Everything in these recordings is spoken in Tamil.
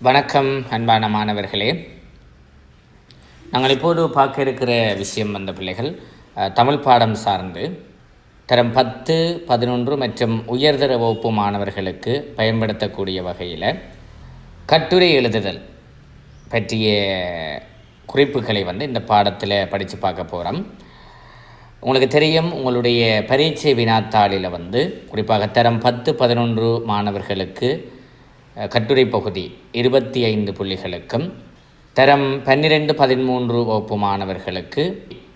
வணக்கம் அன்பான மாணவர்களே. நாங்கள் இப்போது பார்க்க இருக்கிற விஷயம் வந்த பிள்ளைகள் தமிழ் பாடம் சார்ந்து தரம் 10, 11 மற்றும் உயர்தர வகுப்பு மாணவர்களுக்கு பயன்படுத்தக்கூடிய வகையில் கட்டுரை எழுதுதல் பற்றிய குறிப்புகளை இந்த பாடத்தில் படித்து பார்க்க போகிறோம். உங்களுக்கு தெரியும், உங்களுடைய பரீட்சை வினாத்தாளில் குறிப்பாக தரம் 10, 11 மாணவர்களுக்கு கட்டுரை பகுதி 25 புள்ளிகளுக்கும், தரம் 12, 13 வகுப்பு மாணவர்களுக்கு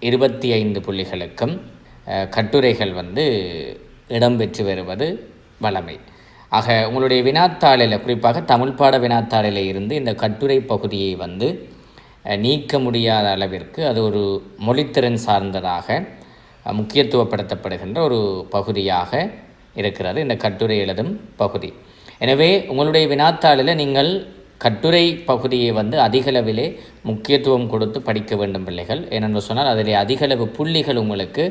25 புள்ளிகளுக்கும் கட்டுரைகள் இடம்பெற்று வருவது வழமை. ஆக உங்களுடைய வினாத்தாளில், குறிப்பாக தமிழ் பாட வினாத்தாளில் இருந்து இந்த கட்டுரை பகுதியை நீக்க முடியாத அளவிற்கு அது ஒரு மொழித்திறன் சார்ந்ததாக முக்கியத்துவப்படுத்தப்படுகின்ற ஒரு பகுதியாக இருக்கிறது இந்த கட்டுரை எழுதும் பகுதி. எனவே உங்களுடைய வினாத்தாளில் நீங்கள் கட்டுரை பகுதியை அதிகளவிலே முக்கியத்துவம் கொடுத்து படிக்க வேண்டும் பிள்ளைகள். ஏனென்று சொன்னால் அதில் அதிகளவு புள்ளிகள் உங்களுக்கு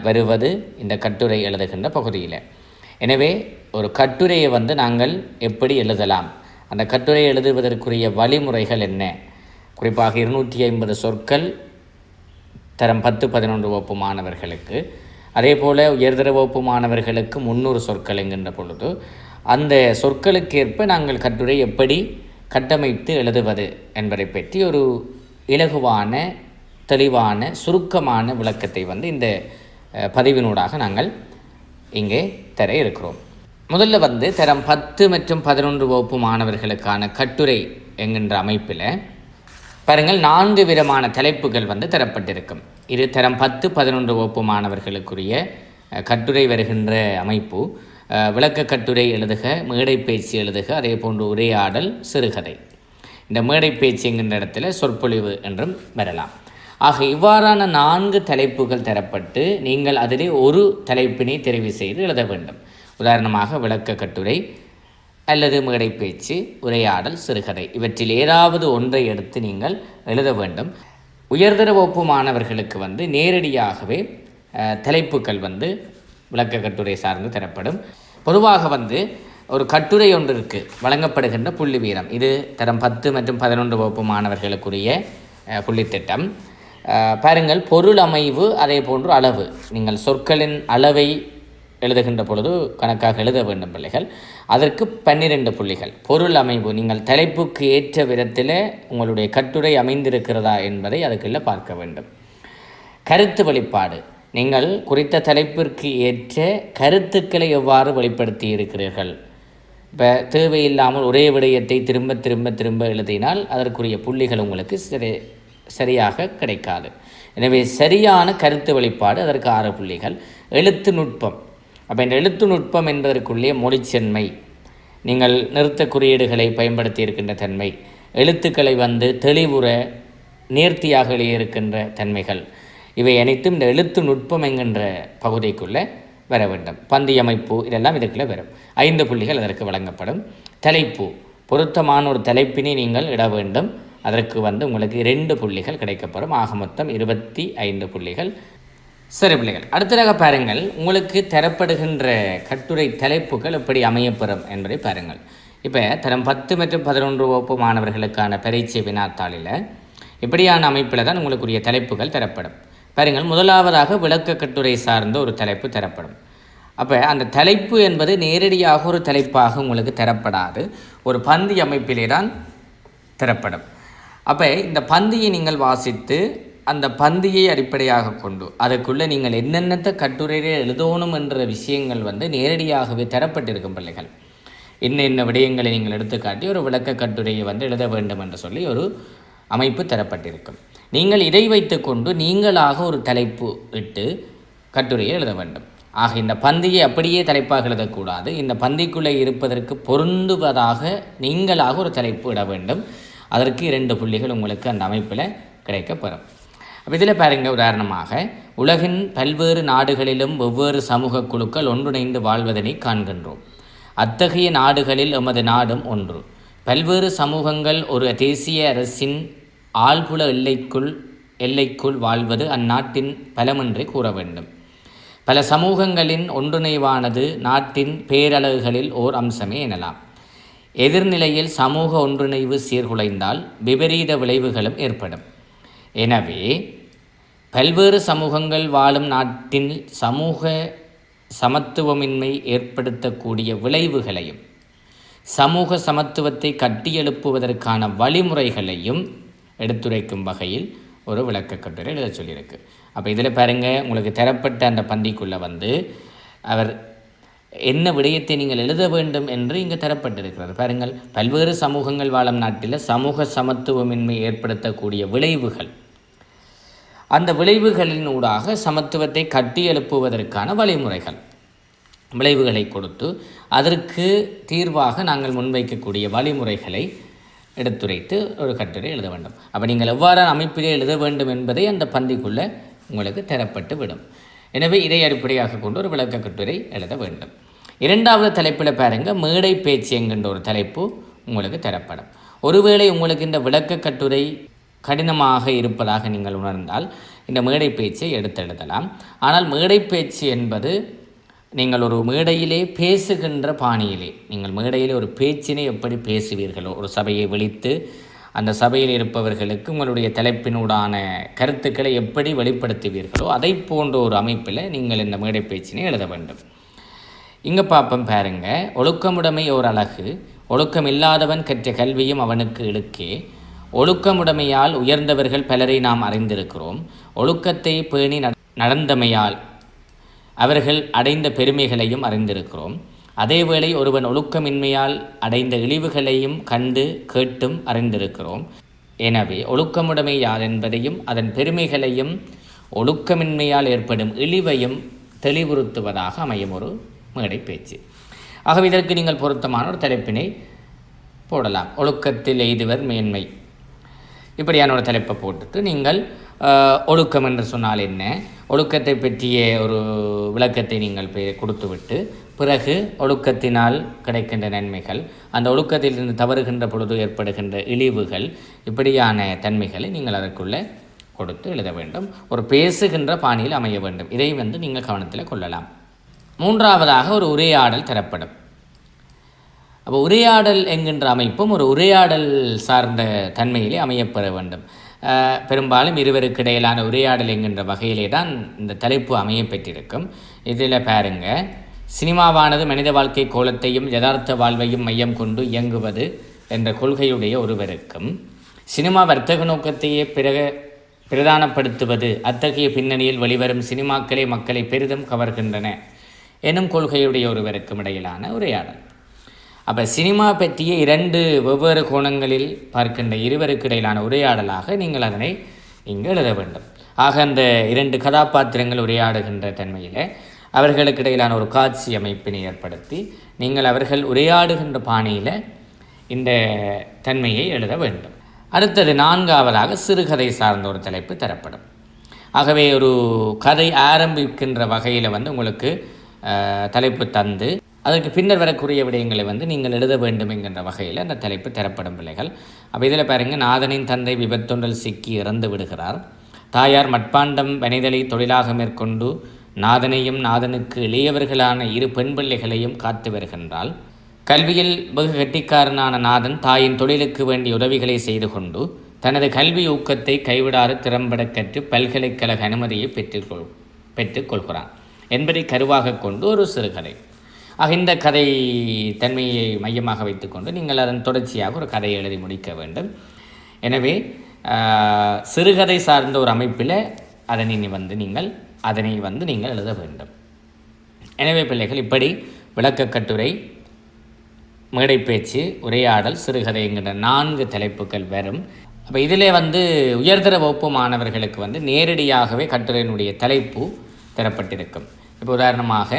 வருவது இந்த கட்டுரை எழுதுகின்ற பகுதியில். எனவே ஒரு கட்டுரையை நாங்கள் எப்படி எழுதலாம், அந்த கட்டுரை எழுதுவதற்குரிய வழிமுறைகள் என்ன, குறிப்பாக 250 சொற்கள் தரம் 10, 11 வகுப்பு மாணவர்களுக்கு, அதே போல் உயர்தர வகுப்பு மாணவர்களுக்கு 300 சொற்கள் என்கின்ற பொழுது அந்த சொற்களுக்கேற்ப நாங்கள் கட்டுரை எப்படி கட்டமைத்து எழுதுவது என்பதை பற்றி ஒரு இலகுவான, தெளிவான, சுருக்கமான விளக்கத்தை இந்த பதிவினூடாக நாங்கள் இங்கே தர இருக்கிறோம். முதல்ல தரம் 10 மற்றும் 11 வகுப்பு மாணவர்களுக்கான கட்டுரை என்கின்ற அமைப்பில் பாருங்கள், 4 விதமான தலைப்புகள் தரப்பட்டிருக்கும். இது தரம் 10, 11 வகுப்பு மாணவர்களுக்குரிய கட்டுரை வருகின்ற அமைப்பு. விளக்க கட்டுரை எழுதுக, மேடை பேச்சு எழுதுக, அதே போன்று உரையாடல், சிறுகதை. இந்த மேடை பேச்சு என்கின்ற இடத்துல சொற்பொழிவு என்றும் வரலாம். ஆக இவ்வாறான 4 தலைப்புகள் தரப்பட்டு நீங்கள் அதிலே ஒரு தலைப்பினை தெரிவு செய்து எழுத வேண்டும். உதாரணமாக விளக்க கட்டுரை அல்லது மேடை பேச்சு, உரையாடல், சிறுகதை, இவற்றில் ஏதாவது ஒன்றை எடுத்து நீங்கள் எழுத வேண்டும். உயர்தர வகுப்பு மாணவர்களுக்கு நேரடியாகவே தலைப்புகள் விளக்க கட்டுரை சார்ந்து தரப்படும். பொதுவாக ஒரு கட்டுரை ஒன்றிற்கு வழங்கப்படுகின்ற புள்ளி வீதம், இது தரம் 10 மற்றும் 11 வகுப்பு மாணவர்களுக்குரிய புள்ளித்திட்டம். பாருங்கள், பொருள் அமைவு, அதே போன்று அளவு. நீங்கள் சொற்களின் அளவை எழுதுகின்ற பொழுது கணக்காக எழுத வேண்டும் பிள்ளைகள். அதற்கு 12 புள்ளிகள். பொருள் அமைவு, நீங்கள் தலைப்புக்கு ஏற்ற விதத்தில் உங்களுடைய கட்டுரை அமைந்திருக்கிறதா என்பதை அதுக்குள்ள பார்க்க வேண்டும். கருத்து வெளிப்பாடு, நீங்கள் குறித்த தலைப்பிற்கு ஏற்ற கருத்துக்களை எவ்வாறு வெளிப்படுத்தி இருக்கிறீர்கள். இப்போ தேவையில்லாமல் ஒரே விடயத்தை திரும்ப திரும்ப திரும்ப எழுதினால் அதற்குரிய புள்ளிகள் உங்களுக்கு சரியாக கிடைக்காது. எனவே சரியான கருத்து வெளிப்பாடு, அதற்கு 6 புள்ளிகள். எழுத்து நுட்பம், அப்போ இந்த எழுத்து நுட்பம் என்பதற்குள்ளே மொழிச்சென்மை, நீங்கள் நிறுத்த குறியீடுகளை பயன்படுத்தி இருக்கின்ற தன்மை, எழுத்துக்களை தெளிவுற நேர்த்தியாக இருக்கின்ற தன்மைகள், இவை அனைத்தும் இந்த எழுத்து நுட்பம் என்கின்ற பகுதிக்குள்ளே வர வேண்டும். பந்தி அமைப்பு, இதெல்லாம் இதற்குள்ளே வரும். 5 புள்ளிகள் அதற்கு வழங்கப்படும். தலைப்பு, பொருத்தமான ஒரு தலைப்பினை நீங்கள் இட வேண்டும். அதற்கு உங்களுக்கு 2 புள்ளிகள் கிடைக்கப்படும். ஆக மொத்தம் 25 புள்ளிகள். சரி பிள்ளைகள், அடுத்ததாக பாருங்கள், உங்களுக்கு தரப்படுகின்ற கட்டுரை தலைப்புகள் எப்படி அமையப்பெறும் என்பதை பாருங்கள். இப்போ தரம் 10 மற்றும் 11 வகுப்பு மாணவர்களுக்கான பரீட்சை வினாத்தாளில் இப்படியான அமைப்பில் தான் உங்களுக்குரிய தலைப்புகள் தரப்படும். பாருங்கள், முதலாவதாக விளக்க கட்டுரை சார்ந்த ஒரு தலைப்பு தரப்படும். அப்போ அந்த தலைப்பு என்பது நேரடியாக ஒரு தலைப்பாக உங்களுக்கு தரப்படாது, ஒரு பந்தி அமைப்பிலே தான் தரப்படும். அப்போ இந்த பந்தியை நீங்கள் வாசித்து அந்த பந்தியை அடிப்படையாக கொண்டு அதுக்குள்ளே நீங்கள் என்னென்ன கட்டுரையை எழுதணும் என்ற விஷயங்கள் நேரடியாகவே தரப்பட்டிருக்கும் பிள்ளைகள். என்ன விடயங்களை நீங்கள் எடுத்துக்காட்டி ஒரு விளக்க கட்டுரையை எழுத வேண்டும் என்று சொல்லி ஒரு அமைப்பு தரப்பட்டிருக்கும். நீங்கள் இதை வைத்து கொண்டு நீங்களாக ஒரு தலைப்பு இட்டு கட்டுரையை எழுத வேண்டும். ஆக இந்த பந்தியை அப்படியே தலைப்பாக எழுதக்கூடாது. இந்த பந்திக்குள்ளே இருப்பதற்கு பொருந்துவதாக நீங்களாக ஒரு தலைப்பு இட வேண்டும். அதற்கு 2 புள்ளிகள் உங்களுக்கு அந்த அமைப்பில் கிடைக்கப்பெறும். அப்போ இதில் பாருங்கள், உதாரணமாக உலகின் பல்வேறு நாடுகளிலும் வெவ்வேறு சமூக குழுக்கள் ஒன்றிணைந்து வாழ்வதனை காண்கின்றோம். அத்தகைய நாடுகளில் எமது நாடும் ஒன்று. பல்வேறு சமூகங்கள் ஒரு தேசிய அரசின் ஆழ்புல எல்லைக்குள் வாழ்வது அந்நாட்டின் பலமென்றே கூற வேண்டும். பல சமூகங்களின் ஒன்றிணைவானது நாட்டின் பேரழகுகளில் ஓர் அம்சமே எனலாம். எதிர்நிலையில் சமூக ஒன்றிணைவு சீர்குலைந்தால் விபரீத விளைவுகளும் ஏற்படும். எனவே பல்வேறு சமூகங்கள் வாழும் நாட்டின் சமூக சமத்துவமின்மை ஏற்படுத்தக்கூடிய விளைவுகளையும் சமூக சமத்துவத்தை கட்டியெழுப்புவதற்கான வழிமுறைகளையும் எடுத்துரைக்கும் வகையில் ஒரு விளக்கக்கட்டுரை எழுத சொல்லியிருக்கு. அப்போ இதில் பாருங்கள், உங்களுக்கு தரப்பட்ட அந்த பந்திக்குள்ளே வந்து அவர் என்ன விடயத்தை நீங்கள் எழுத வேண்டும் என்று இங்கே தரப்பட்டிருக்கிறது. பாருங்கள், பல்வேறு சமூகங்கள் வாழும் நாட்டில் சமூக சமத்துவமின்மை ஏற்படுத்தக்கூடிய விளைவுகள், அந்த விளைவுகளினூடாக சமத்துவத்தை கட்டியெழுப்புவதற்கான வழிமுறைகள், விளைவுகளை கொடுத்து அதற்கு தீர்வாக நாங்கள் முன்வைக்கக்கூடிய வழிமுறைகளை எடுத்துரைத்து ஒரு கட்டுரை எழுத வேண்டும். அப்போ நீங்கள் எவ்வாறான அமைப்பிலே எழுத வேண்டும் என்பதை அந்த பந்திக்குள்ளே உங்களுக்கு தரப்பட்டு விடும். எனவே இதை அடிப்படையாக கொண்டு ஒரு விளக்க கட்டுரை எழுத வேண்டும். இரண்டாவது தலைப்பில் பாருங்கள், மேடை பேச்சு என்கின்ற ஒரு தலைப்பு உங்களுக்கு தரப்படும். ஒருவேளை உங்களுக்கு இந்த விளக்க கட்டுரை கடினமாக இருப்பதாக நீங்கள் உணர்ந்தால் இந்த மேடை பேச்சை எடுத்தெழுதலாம். ஆனால் மேடை பேச்சு என்பது நீங்கள் ஒரு மேடையிலே பேசுகின்ற பாணியிலே, நீங்கள் மேடையிலே ஒரு பேச்சினை எப்படி பேசுவீர்களோ, ஒரு சபையை விழித்து அந்த சபையில் இருப்பவர்களுக்கு உங்களுடைய தலைப்பினூடான கருத்துக்களை எப்படி வெளிப்படுத்துவீர்களோ அதை போன்ற ஒரு அமைப்பில் நீங்கள் இந்த மேடை பேச்சினை எழுத வேண்டும். இங்கே பார்ப்போம் பாருங்க, ஒழுக்கமுடைமை ஓர் அழகு, ஒழுக்கம் இல்லாதவன் கற்ற கல்வியும் அவனுக்கு இழுக்கே, ஒழுக்கமுடைமையால் உயர்ந்தவர்கள் பலரை நாம் அறிந்திருக்கிறோம், ஒழுக்கத்தை பேணி நடந்தமையால் அவர்கள் அடைந்த பெருமைகளையும் அறிந்திருக்கிறோம், அதேவேளை ஒருவன் ஒழுக்கமின்மையால் அடைந்த இழிவுகளையும் கண்டு கேட்டும் அறிந்திருக்கிறோம். எனவே ஒழுக்கமுடைமை யார் என்பதையும் அதன் பெருமைகளையும் ஒழுக்கமின்மையால் ஏற்படும் இழிவையும் தெளிவுறுத்துவதாக அமையும் ஒரு மேடை பேச்சு. ஆகவே இதற்கு நீங்கள் பொருத்தமான ஒரு தலைப்பினை போடலாம். ஒழுக்கத்தில் எய்துவர் மேன்மை, இப்படியான ஒரு தலைப்பை போட்டுட்டு நீங்கள் ஒழுக்கம் என்று சொன்னால் என்ன, ஒழுக்கத்தை பற்றிய ஒரு விளக்கத்தை நீங்கள் கொடுத்துவிட்டு பிறகு ஒழுக்கத்தினால் கிடைக்கின்ற நன்மைகள், அந்த ஒழுக்கத்திலிருந்து தவறுகின்ற பொழுது ஏற்படுகின்ற இழிவுகள், இப்படியான தன்மைகளை நீங்கள் அதற்குள்ளே கொடுத்து எழுத வேண்டும். ஒரு பேசுகின்ற பாணியில் அமைய வேண்டும். இதை நீங்கள் கவனத்தில் கொள்ளலாம். மூன்றாவதாக ஒரு உரையாடல் தரப்படும். அப்போ உரையாடல் என்கின்ற அமைப்பும் ஒரு உரையாடல் சார்ந்த தன்மையிலே அமையப்பெற வேண்டும். பெரும்பாலும் இருவருக்கு இடையிலான உரையாடல் என்கின்ற வகையிலே தான் இந்த தலைப்பு அமைய பெற்றிருக்கும். இதில் பாருங்க, சினிமாவானது மனித வாழ்க்கை கோலத்தையும் யதார்த்த வாழ்வையும் மையம் கொண்டு இயங்குவது என்ற கொள்கையுடைய ஒருவருக்கும், சினிமா வர்த்தக நோக்கத்தையே பிரதானப்படுத்துவது, அத்தகைய பின்னணியில் வெளிவரும் சினிமாக்களே மக்களை பெரிதும் கவர்கின்றன எனும் கொள்கையுடைய ஒருவருக்கும் இடையிலான உரையாடல். அப்போ சினிமா பற்றிய இரண்டு வெவ்வேறு கோணங்களில் பார்க்கின்ற இருவருக்கு இடையிலான உரையாடலாக நீங்கள் அதனை இங்கு எழுத வேண்டும். ஆக அந்த இரண்டு கதாபாத்திரங்கள் உரையாடுகின்ற தன்மையில் அவர்களுக்கு இடையிலான ஒரு காட்சி அமைப்பினை ஏற்படுத்தி நீங்கள் அவர்கள் உரையாடுகின்ற பாணியில் இந்த தன்மையை எழுத வேண்டும். அடுத்தது நான்காவதாக சிறுகதை சார்ந்த ஒரு தலைப்பு தரப்படும். ஆகவே ஒரு கதை ஆரம்பிக்கின்ற வகையில் உங்களுக்கு தலைப்பு தந்து அதற்கு பின்னர் வரக்கூடிய விடயங்களை நீங்கள் எழுத வேண்டும் என்கின்ற வகையில் அந்த தலைப்பு தரப்படும் பிள்ளைகள். அப்போ இதில் பாருங்கள், நாதனின் தந்தை விபத்தொன்றில் சிக்கி இறந்து விடுகிறார். தாயார் மட்பாண்டம் வனைதலை தொழிலாக மேற்கொண்டு நாதனையும் நாதனுக்கு இளையவர்களான இரு பெண் பிள்ளைகளையும் காத்து வருகின்றாள். கல்வியில் வெகு கெட்டிக்காரனான நாதன் தாயின் தொழிலுக்கு வேண்டிய உதவிகளை செய்து கொண்டு தனது கல்வி ஊக்கத்தை கைவிடாது திறம்பட கற்று பல்கலைக்கழக அனுமதியை பெற்றுக்கொள்கிறான் என்பதை கருவாக கொண்டு ஒரு சிறுகதை. ஆக இந்த கதை தன்மையை மையமாக வைத்துக்கொண்டு நீங்கள் அதன் தொடர்ச்சியாக ஒரு கதையை எழுதி முடிக்க வேண்டும். எனவே சிறுகதை சார்ந்த ஒரு அமைப்பில் அதனை நீங்கள் எழுத வேண்டும். எனவே பிள்ளைகள், இப்படி விளக்கக்கட்டுரை, மேடை பேச்சு, உரையாடல், சிறுகதை என்கின்ற 4 தலைப்புகள் வரும். அப்போ இதிலே உயர்தர வகுப்பு மாணவர்களுக்கு நேரடியாகவே கட்டுரையினுடைய தலைப்பு தரப்பட்டிருக்கும். இப்போ உதாரணமாக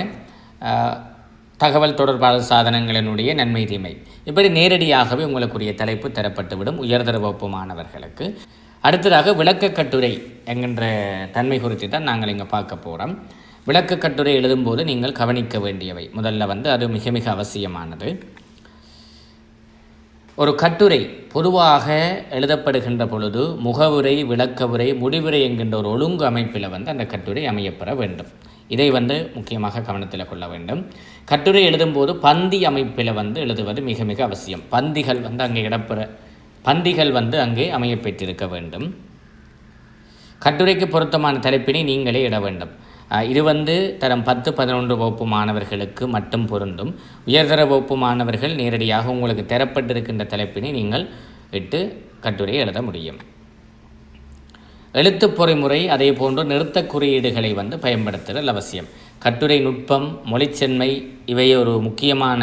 தகவல் தொடர்பாளர் சாதனங்களினுடைய நன்மை தீமை, இப்படி நேரடியாகவே உங்களுக்குரிய தலைப்பு தரப்பட்டுவிடும் உயர்தர வகுப்பு மாணவர்களுக்கு. அடுத்ததாக விளக்கக்கட்டுரை என்கின்ற தன்மை குறித்து தான் நாங்கள் இங்கே பார்க்க போகிறோம். விளக்கக்கட்டுரை எழுதும்போது நீங்கள் கவனிக்க வேண்டியவை, முதல்ல அது மிக மிக அவசியமானது. ஒரு கட்டுரை பொதுவாக எழுதப்படுகின்ற பொழுது முகவுரை, விளக்கவுரை, முடிவுரை என்கின்ற ஒரு ஒழுங்கு அமைப்பில் அந்த கட்டுரை அமையப்பெற வேண்டும். இதை வந்து முக்கியமாக கவனத்தில் கொள்ள வேண்டும். கட்டுரை எழுதும்போது பந்தி அமைப்பில் வந்து எழுதுவது மிக மிக அவசியம். பந்திகள் வந்து அங்கே அமைய பெற்றிருக்க வேண்டும். கட்டுரைக்கு பொருத்தமான தலைப்பினை நீங்களே இட வேண்டும். இது வந்து தரம் 10, 11 வகுப்பு மாணவர்களுக்கு மட்டும் பொருந்தும். உயர்தர வகுப்பு மாணவர்கள் நேரடியாக உங்களுக்கு தரப்பட்டிருக்கின்ற தலைப்பினை நீங்கள் இட்டு கட்டுரை எழுத முடியும். எழுத்து பொறிமுறை அதே போன்று நிறுத்த குறியீடுகளை வந்து பயன்படுத்துதல் அவசியம். கட்டுரை நுட்பம், மொழிச்சென்மை இவை ஒரு முக்கியமான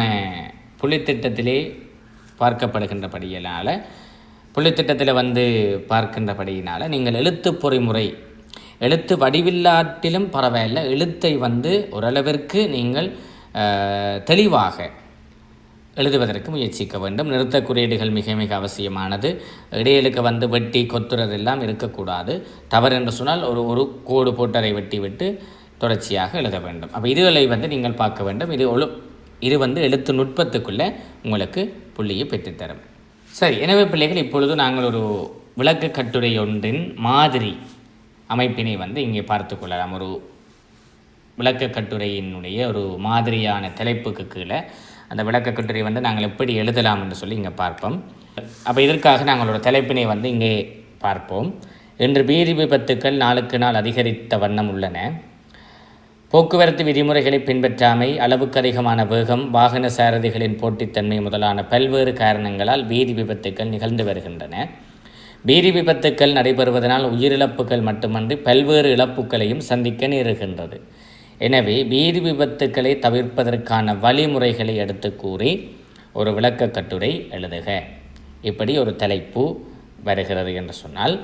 புள்ளித்திட்டத்திலே பார்க்கப்படுகின்றபடியினால் நீங்கள் எழுத்து பொறிமுறை, எழுத்து வடிவில்லாட்டிலும் பரவாயில்லை, எழுத்தை வந்து ஓரளவிற்கு நீங்கள் தெளிவாக எழுதுவதற்கு முயற்சிக்க வேண்டும். நிறுத்த குறியீடுகள் மிக மிக அவசியமானது. இடையலுக்கு வந்து வெட்டி கொத்துறதெல்லாம் இருக்கக்கூடாது. தவறு என்று சொன்னால் ஒரு கோடு போட்டரை வெட்டி விட்டு தொடர்ச்சியாக எழுத வேண்டும். அப்போ இதுகளை வந்து நீங்கள் பார்க்க வேண்டும். இது வந்து எழுத்து நுட்பத்துக்குள்ளே உங்களுக்கு புள்ளியை பெற்றுத்தரும். சரி, எனவே பிள்ளைகள், இப்பொழுது நாங்கள் ஒரு விளக்க கட்டுரை ஒன்றின் மாதிரி அமைப்பினை வந்து இங்கே பார்த்து கொள்ளலாம். ஒரு விளக்க கட்டுரையினுடைய ஒரு மாதிரியான தலைப்புக்கு கீழே அந்த விளக்க கட்டுரை வந்து நாங்கள் எப்படி எழுதலாம் என்று சொல்லி இங்கே பார்ப்போம். அப்போ இதற்காக நாங்களோட தலைப்பினை வந்து இங்கே பார்ப்போம். இன்று வீதி விபத்துக்கள் நாளுக்கு நாள் அதிகரித்த வண்ணம் உள்ளன. போக்குவரத்து விதிமுறைகளை பின்பற்றாமை, அளவுக்கு அதிகமான வேகம், வாகன சாரதிகளின் போட்டித்தன்மை முதலான பல்வேறு காரணங்களால் வீதி விபத்துக்கள் நிகழ்ந்து வருகின்றன. வீதி விபத்துக்கள் நடைபெறுவதனால் உயிரிழப்புகள் மட்டுமன்றி பல்வேறு இழப்புகளையும் சந்திக்க நேருகின்றது. எனவே வீதி விபத்துக்களை தவிர்ப்பதற்கான வழிமுறைகளை எடுத்து கூறி ஒரு விளக்க கட்டுரை எழுதுக. இப்படி ஒரு தலைப்பு வருகிறது என்று சொன்னால்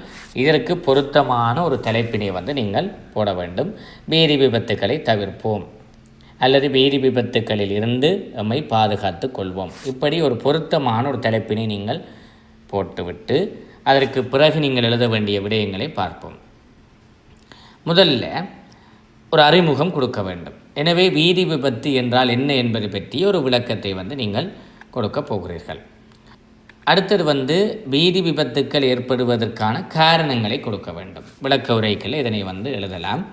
இதற்கு பொருத்தமான ஒரு தலைப்பினை வந்து நீங்கள் போட வேண்டும். வீதி விபத்துக்களை தவிர்ப்போம் அல்லது வீதி விபத்துக்களில் இருந்து நம்மை பாதுகாத்து கொள்வோம். இப்படி ஒரு பொருத்தமான ஒரு தலைப்பினை நீங்கள் போட்டுவிட்டு அதற்கு பிறகு நீங்கள் எழுத வேண்டிய விடயங்களை பார்ப்போம். முதல்ல ஒரு அறிமுகம் கொடுக்க வேண்டும். எனவே வீதி விபத்து என்றால் என்ன என்பது பற்றிய ஒரு விளக்கத்தை வந்து நீங்கள் கொடுக்க போகிறீர்கள். அடுத்தது வந்து வீதி விபத்துக்கள் ஏற்படுவதற்கான காரணங்களை கொடுக்க வேண்டும். விளக்க உரைகள் இதனை வந்து எழுதலாம்.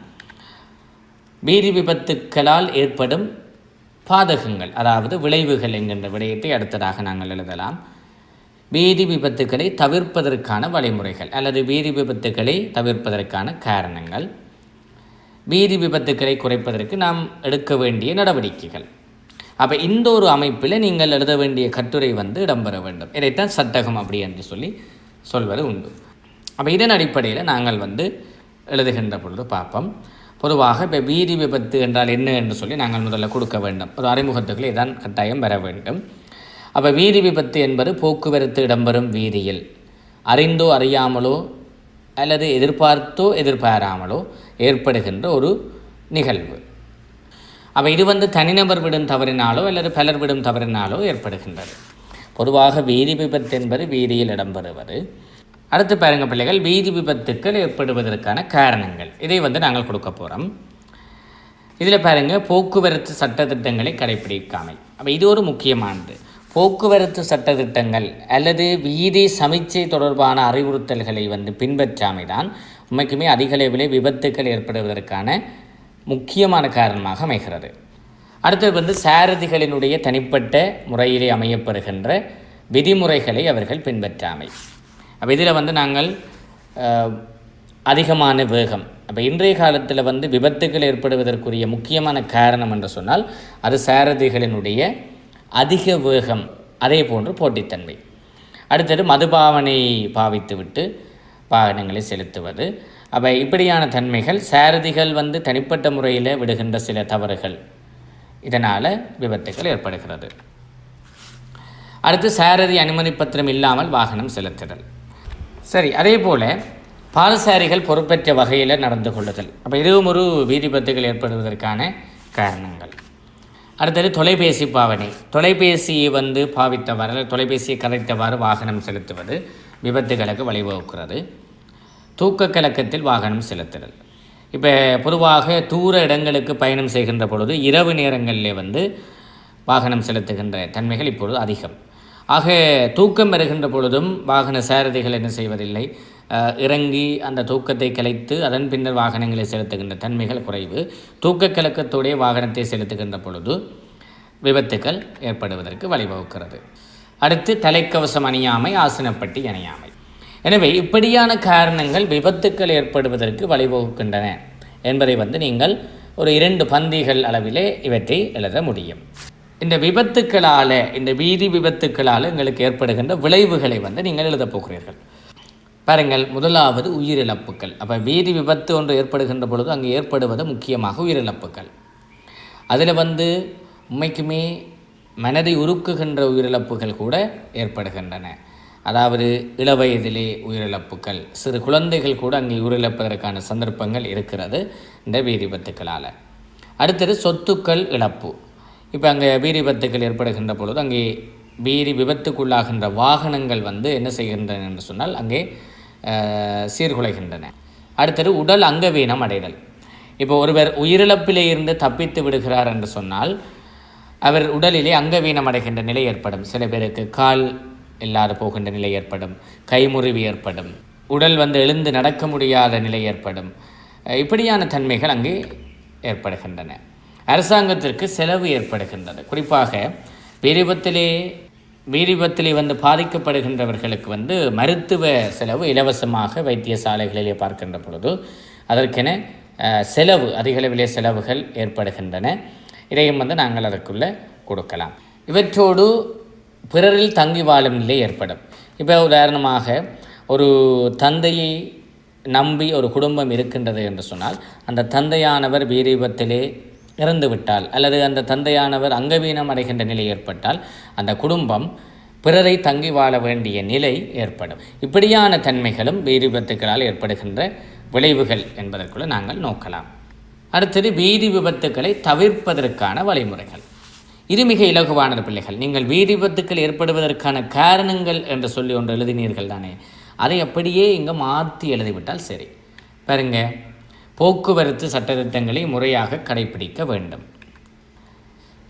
வீதி விபத்துக்களால் ஏற்படும் பாதகங்கள், அதாவது விளைவுகள் என்கின்ற விடயத்தை அடுத்ததாக நாங்கள் எழுதலாம். வீதி விபத்துக்களை தவிர்ப்பதற்கான வழிமுறைகள் அல்லது வீதி விபத்துக்களை தவிர்ப்பதற்கான காரணங்கள், வீதி விபத்துக்களை குறைப்பதற்கு நாம் எடுக்க வேண்டிய நடவடிக்கைகள். அப்போ இந்த ஒரு அமைப்பில் நீங்கள் எழுத வேண்டிய கட்டுரை வந்து இடம்பெற வேண்டும். இதைத்தான் சட்டகம் அப்படி என்று சொல்வது உண்டு. அப்போ இதன் அடிப்படையில் நாங்கள் வந்து எழுதுகின்ற பொழுது பார்ப்போம். பொதுவாக இப்போ வீதி விபத்து என்றால் என்ன என்று சொல்லி நாங்கள் முதல்ல கொடுக்க வேண்டும். ஒரு அறிமுகத்துக்குள்ளே இதான் கட்டாயம் வர வேண்டும். அப்போ வீதி விபத்து என்பது போக்குவரத்து இடம்பெறும் வீதியில் அறிந்தோ அறியாமலோ அல்லது எதிர்பார்த்தோ எதிர்பாராமலோ ஏற்படுகின்ற ஒரு நிகழ்வு. அப்போ இது வந்து தனிநபர் விடும் தவறினாலோ அல்லது பலர் விடும் தவறினாலோ ஏற்படுகின்றது. பொதுவாக வீதி விபத்து என்பது வீதியில் இடம்பெறுவது. அடுத்து பாருங்கள் பிள்ளைகள், வீதி விபத்துக்கள் ஏற்படுவதற்கான காரணங்கள் இதை வந்து நாங்கள் கொடுக்க போகிறோம். இதில் பாருங்கள், போக்குவரத்து சட்டத்திட்டங்களை கடைப்பிடிக்காமை. அப்போ இது ஒரு முக்கியமானது. போக்குவரத்து சட்டத்திட்டங்கள் அல்லது வீதி சமிச்சை தொடர்பான அறிவுறுத்தல்களை வந்து பின்பற்றாமை தான் உண்மைக்குமே அதிக அளவிலே விபத்துக்கள் ஏற்படுவதற்கான முக்கியமான காரணமாக அமைகிறது. அடுத்தது வந்து சாரதிகளினுடைய தனிப்பட்ட முறையிலே அமையப்படுகின்ற விதிமுறைகளை அவர்கள் பின்பற்றாமை. அப்போ இதில் வந்து நாங்கள் அதிகமான வேகம். அப்போ இன்றைய காலத்தில் வந்து விபத்துக்கள் ஏற்படுவதற்குரிய முக்கியமான காரணம் என்று சொன்னால் அது சாரதிகளினுடைய அதிக வேகம், அதே போன்று போட்டித்தன்மை. அடுத்தது மதுபாவனை பாவித்துவிட்டு வாகனங்களை செலுத்துவது. அப்போ இப்படியான தன்மைகள் சாரதிகள் வந்து தனிப்பட்ட முறையில் விடுகின்ற சில தவறுகள், இதனால் விபத்துக்கள் ஏற்படுகிறது. அடுத்து சாரதி அனுமதி பத்திரம் இல்லாமல் வாகனம் செலுத்துதல். சரி, அதே போல் பாதசாரிகள் பொறுப்பற்ற வகையில் நடந்து கொள்ளுதல். அப்போ இதுவும் ஒரு வீதி விபத்துகள் ஏற்படுவதற்கான காரணங்கள். அடுத்தது தொலைபேசி பாவனை. தொலைபேசியை வந்து பாவித்தவாறு, தொலைபேசியை கதைத்தவாறு வாகனம் செலுத்துவது விபத்துகளுக்கு வழிவகுக்கிறது. தூக்க கலக்கத்தில் வாகனம் செலுத்துதல். இப்போ பொதுவாக தூர இடங்களுக்கு பயணம் செய்கின்ற பொழுது இரவு நேரங்களில் வந்து வாகனம் செலுத்துகின்ற தன்மைகள் இப்பொழுது அதிகம். ஆக தூக்கம் வருகின்ற பொழுதும் வாகன சாரதிகள் என்ன செய்வதில்லை, இறங்கி அந்த தூக்கத்தை கலைத்து அதன் பின்னர் வாகனங்களை செலுத்துகின்ற தன்மைகள் குறைவு. தூக்க கலக்கத்தோடைய வாகனத்தை செலுத்துகின்ற பொழுது விபத்துக்கள் ஏற்படுவதற்கு வழிவகுக்கிறது. அடுத்து தலைக்கவசம் அணியாமை, ஆசனப்பட்டி அணியாமை. எனவே இப்படியான காரணங்கள் விபத்துக்கள் ஏற்படுவதற்கு வழிவகுக்கின்றன என்பதை நீங்கள் ஒரு 2 பந்திகள் அளவிலே இவற்றை எழுத முடியும். இந்த விபத்துக்களால், இந்த வீதி விபத்துக்களால் எங்களுக்கு ஏற்படுகின்ற விளைவுகளை நீங்கள் எழுதப் போகிறீர்கள். பாருங்கள், முதலாவது உயிரிழப்புகள். அப்போ வீதி விபத்து ஒன்று ஏற்படுகின்ற பொழுது அங்கே ஏற்படுவது முக்கியமாக உயிரிழப்புகள். அதில் உண்மைக்குமே மனதை உருக்குகின்ற உயிரிழப்புகள் கூட ஏற்படுகின்றன. அதாவது இளவயதிலே உயிரிழப்புகள், சிறு குழந்தைகள் கூட அங்கே உயிரிழப்பதற்கான சந்தர்ப்பங்கள் இருக்கிறது இந்த வீதி விபத்துக்களால். அடுத்தது சொத்துக்கள் இழப்பு. இப்போ அங்கே வீதி விபத்துக்கள் ஏற்படுகின்ற பொழுது அங்கே வீதி விபத்துக்குள்ளாகின்ற வாகனங்கள் என்ன செய்கின்றன என்று சொன்னால் அங்கே சீர்குலைகின்றன. அடுத்தது உடல் அங்கவீனம் அடைதல். இப்போ ஒருவர் உயிரிழப்பிலே இருந்து தப்பித்து விடுகிறார் என்று சொன்னால் அவர் உடலிலே அங்கவீனம் அடைகின்ற நிலை ஏற்படும். சில பேருக்கு கால் இல்லாது போகின்ற நிலை ஏற்படும், கைமுறிவு ஏற்படும், உடல் எழுந்து நடக்க முடியாத நிலை ஏற்படும். இப்படியான தன்மைகள் அங்கே ஏற்படுகின்றன. அரசாங்கத்திற்கு செலவு ஏற்படுகின்றது. குறிப்பாக வீரிபத்திலே பாதிக்கப்படுகின்றவர்களுக்கு மருத்துவ செலவு இலவசமாக வைத்தியசாலைகளிலே பார்க்கின்ற பொழுது அதற்கென செலவு, அதிகளவிலே செலவுகள் ஏற்படுகின்றன. இதையும் நாங்கள் அதற்குள்ளே கொடுக்கலாம். இவற்றோடு பிறரில் தங்கி வாழும் நிலை ஏற்படும். இப்போ உதாரணமாக ஒரு தந்தையை நம்பி ஒரு குடும்பம் இருக்கின்றது என்று சொன்னால் அந்த தந்தையானவர் வீரிபத்திலே இறந்து விட்டால் அல்லது அந்த தந்தையானவர் அங்கவீனம் அடைகின்ற நிலை ஏற்பட்டால் அந்த குடும்பம் பிறரை தங்கி வாழ வேண்டிய நிலை ஏற்படும். இப்படியான தன்மைகளும் வீதி விபத்துக்களால் ஏற்படுகின்ற விளைவுகள் என்பதற்குள்ள நாங்கள் நோக்கலாம். அடுத்தது வீதி விபத்துக்களை தவிர்ப்பதற்கான வழிமுறைகள். இது மிக இலகுவான பிள்ளைகள். நீங்கள் வீதி விபத்துக்கள் ஏற்படுவதற்கான காரணங்கள் என்று சொல்லி ஒன்று எழுதினீர்கள் தானே, அதை அப்படியே இங்கே மாற்றி எழுதிவிட்டால் சரி. பாருங்க, போக்குவரத்து சட்டத்திட்டங்களை முறையாக கடைபிடிக்க வேண்டும்.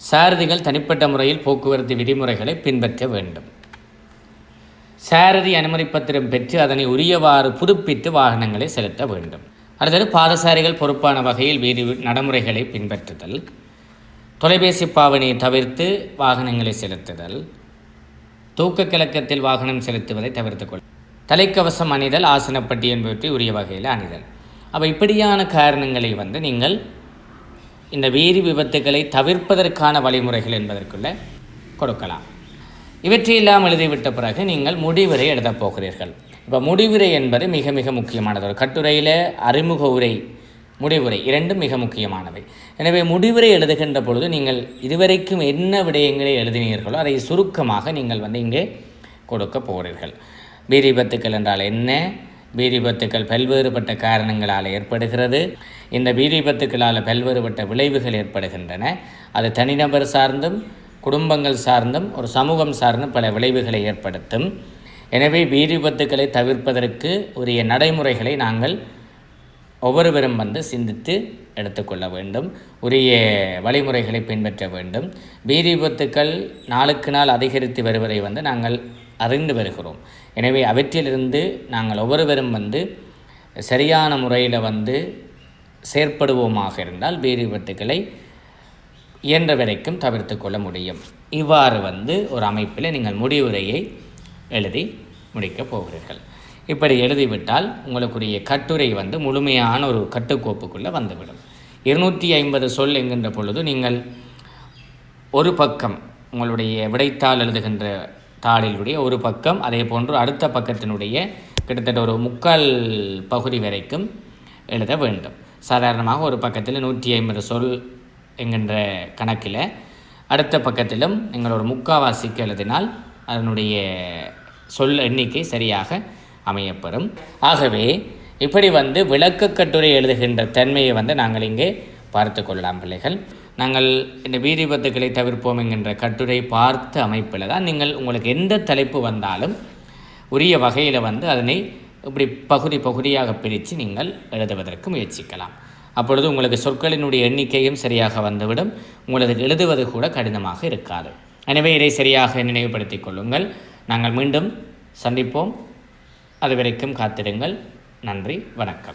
சாரதிகள் தனிப்பட்ட முறையில் போக்குவரத்து விதிமுறைகளை பின்பற்ற வேண்டும். சாரதி அனுமதி பத்திரம் பெற்று அதனை உரியவாறு புதுப்பித்து வாகனங்களை செலுத்த வேண்டும். அடுத்தது பாதசாரிகள் பொறுப்பான வகையில் வீதி நடைமுறைகளை பின்பற்றுதல், தொலைபேசி பாவனையை தவிர்த்து வாகனங்களை செலுத்துதல், தூக்க கலக்கத்தில் வாகனம் செலுத்துவதை தவிர்த்துக்கொள், தலைக்கவசம் அணிதல், ஆசனப்பட்டி என்பவற்றை உரிய வகையில் அணிதல். அப்போ இப்படியான காரணங்களை நீங்கள் இந்த வீதி விபத்துக்களை தவிர்ப்பதற்கான வழிமுறைகள் என்பதற்குள்ளே கொடுக்கலாம். இவற்றையெல்லாம் எழுதிவிட்ட பிறகு நீங்கள் முடிவுரை எழுதப் போகிறீர்கள். இப்போ முடிவுரை என்பது மிக மிக முக்கியமானது. ஒரு கட்டுரையில் அறிமுக உரை, முடிவுரை இரண்டும் மிக முக்கியமானவை. எனவே முடிவுரை எழுதுகின்ற பொழுது நீங்கள் இதுவரைக்கும் என்ன விடயங்களை எழுதினீர்களோ அதை சுருக்கமாக நீங்கள் இங்கே கொடுக்க போகிறீர்கள். வீதி விபத்துக்கள் என்றால் என்ன, வீதி விபத்துக்கள் பல்வேறுபட்ட காரணங்களால் ஏற்படுகிறது, இந்த வீதி விபத்துக்களால் பல்வேறுபட்ட விளைவுகள் ஏற்படுகின்றன, அது தனிநபர் சார்ந்தும் குடும்பங்கள் சார்ந்தும் ஒரு சமூகம் சார்ந்தும் பல விளைவுகளை ஏற்படுத்தும். எனவே வீதி விபத்துக்களை தவிர்ப்பதற்கு உரிய நடைமுறைகளை நாங்கள் ஒவ்வொருவரும் சிந்தித்து எடுத்துக்கொள்ள வேண்டும், உரிய வழிமுறைகளை பின்பற்ற வேண்டும். வீதி விபத்துக்கள் நாளுக்கு நாள் அதிகரித்து வருவதை நாங்கள் அறிந்து வருகிறோம். எனவே அவற்றிலிருந்து நாங்கள் ஒவ்வொருவரும் சரியான முறையில் செயற்படுவோமாக இருந்தால் வீதி விபத்துக்களை இயன்ற வரைக்கும் தவிர்த்து கொள்ள முடியும். இவ்வாறு ஒரு அமைப்பில் நீங்கள் முடிவுரையை எழுதி முடிக்கப் போகிறீர்கள். இப்படி எழுதிவிட்டால் உங்களுக்குரிய கட்டுரை முழுமையான ஒரு கட்டுக்கோப்புக்குள்ளே வந்துவிடும். 250 சொல் என்கின்ற பொழுது நீங்கள் ஒரு பக்கம் உங்களுடைய விடைத்தாள் எழுதுகின்ற தாளிலுடைய ஒரு பக்கம், அதே போன்று அடுத்த பக்கத்தினுடைய கிட்டத்தட்ட ஒரு 3/4 பகுதி வரைக்கும் எழுத வேண்டும். சாதாரணமாக ஒரு பக்கத்தில் 150 சொல் என்கின்ற கணக்கில் அடுத்த பக்கத்திலும் நீங்கள் ஒரு 3/4 எழுதினால் அதனுடைய சொல் எண்ணிக்கை சரியாக அமையப்பெறும். ஆகவே இப்படி விளக்க கட்டுரை எழுதுகின்ற தன்மையை நாங்கள் இங்கே பார்த்து கொள்ளலாம் பிள்ளைகள். நாங்கள் இந்த வீதி விபத்துக்களை தவிர்ப்போம் என்கின்ற கட்டுரை பார்த்த அமைப்பில் தான் நீங்கள் உங்களுக்கு எந்த தலைப்பு வந்தாலும் உரிய வகையில் அதனை இப்படி பகுதி பகுதியாக பிரித்து நீங்கள் எழுதுவதற்கு முயற்சிக்கலாம். அப்பொழுது உங்களுக்கு சொற்களினுடைய எண்ணிக்கையும் சரியாக வந்துவிடும், உங்களுக்கு எழுதுவது கூட கடினமாக இருக்காது. எனவே இதை சரியாக நினைவுபடுத்திக் கொள்ளுங்கள். நாங்கள் மீண்டும் சந்திப்போம். அது வரைக்கும் காத்திருங்கள். நன்றி, வணக்கம்.